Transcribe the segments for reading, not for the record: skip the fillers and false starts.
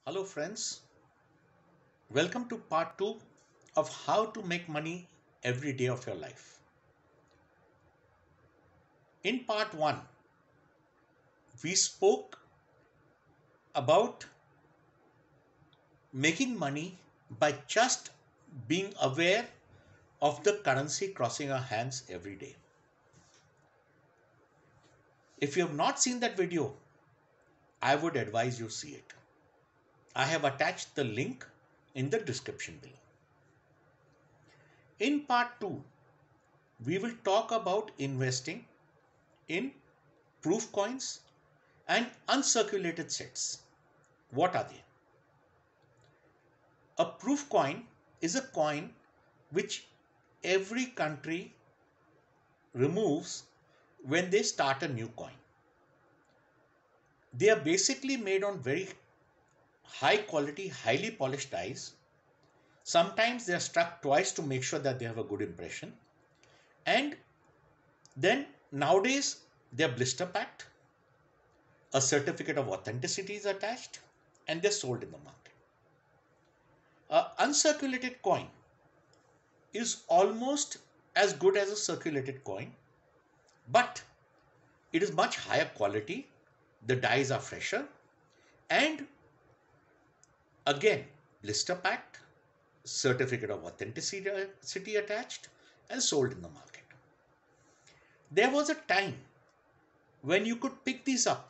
Hello, friends. Welcome to part 2 of how to make money every day of your life. In part 1, we spoke about making money by just being aware of the currency crossing our hands every day. If you have not seen that video, I would advise you see it. I have attached the link in the description below. In part 2, we will talk about investing in proof coins and uncirculated sets. What are they? A proof coin is a coin which every country removes when they start a new coin. They are basically made on very high quality, highly polished dies. Sometimes they are struck twice to make sure that they have a good impression. And then nowadays they are blister packed, a certificate of authenticity is attached, and they're sold in the market. A uncirculated coin is almost as good as a circulated coin, but it is much higher quality. The dies are fresher, and again, blister packed, certificate of authenticity attached, and sold in the market. There was a time when you could pick these up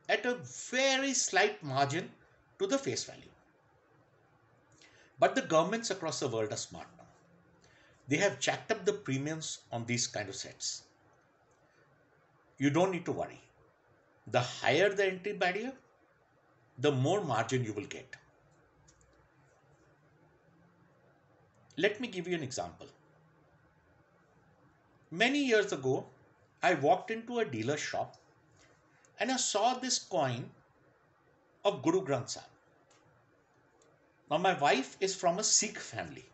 at a very slight margin to the face value. But the governments across the world are smart now. They have jacked up the premiums on these kind of sets. You don't need to worry. The higher the entry barrier, the more margin you will get. Let me give you an example. Many years ago, I walked into a dealer shop and I saw this coin of Guru Granth Sahib. Now, my wife is from a Sikh family,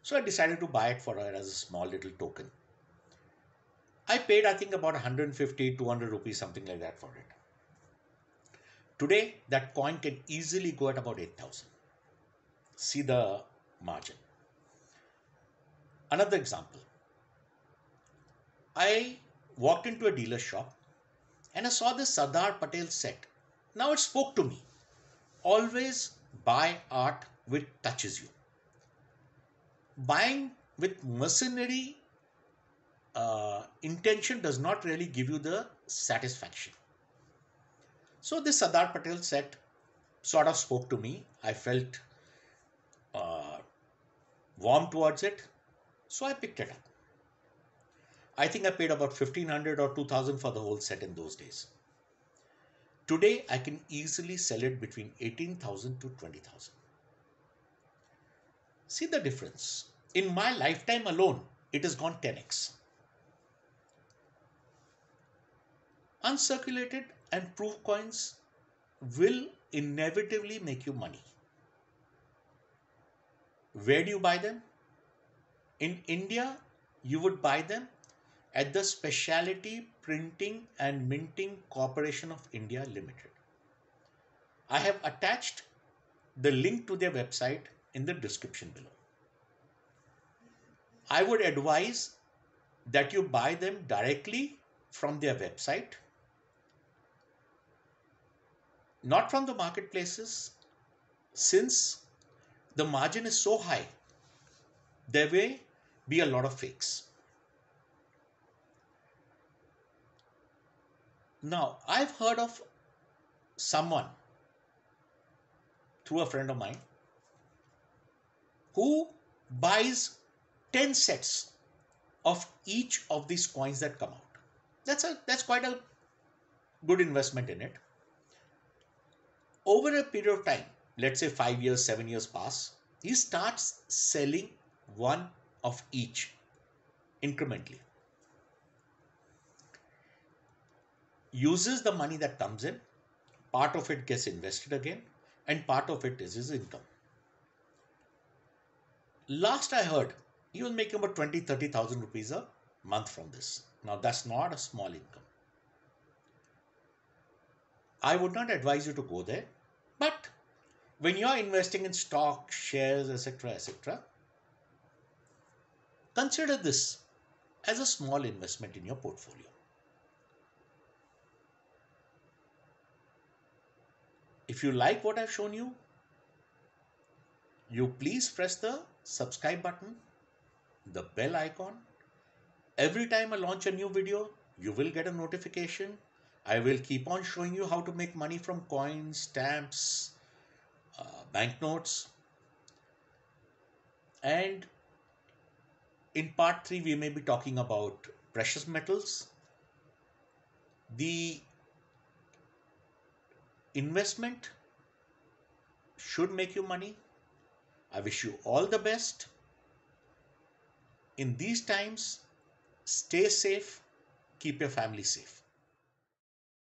so I decided to buy it for her as a small little token. I paid, I think, about 150, 200 rupees, something like that for it. Today, that coin can easily go at about 8,000. See the margin. Another example. I walked into a dealer shop and I saw this Sardar Patel set. Now it spoke to me. Always buy art which touches you. Buying with mercenary intention does not really give you the satisfaction. So this Sardar Patel set sort of spoke to me. I felt uh, warm towards it, so I picked it up. I think I paid about 1500 or 2000 for the whole set in those days. Today, I can easily sell it between 18,000 to 20,000. See the difference. In my lifetime alone, it has gone 10x. Uncirculated and proof coins will inevitably make you money. Where do you buy them? In India, you would buy them at the Specialty Printing and Minting Corporation of India Limited. I have attached the link to their website in the description below. I would advise that you buy them directly from their website, not from the marketplaces, since the margin is so high, there may be a lot of fakes. Now, I've heard of someone through a friend of mine who buys 10 sets of each of these coins that come out. That's quite a good investment in it. Over a period of time, let's say 5 years, 7 years pass, he starts selling one of each incrementally. Uses the money that comes in, part of it gets invested again, and part of it is his income. Last I heard, he was making about 20, 30,000 rupees a month from this. Now, that's not a small income. I would not advise you to go there, but when you are investing in stocks, shares, etc., etc., consider this as a small investment in your portfolio. If you like what I've shown you, you please press the subscribe button, the bell icon. Every time I launch a new video, you will get a notification. I will keep on showing you how to make money from coins, stamps, banknotes. And in part 3, we may be talking about precious metals. The investment should make you money. I wish you all the best. In these times, stay safe, keep your family safe.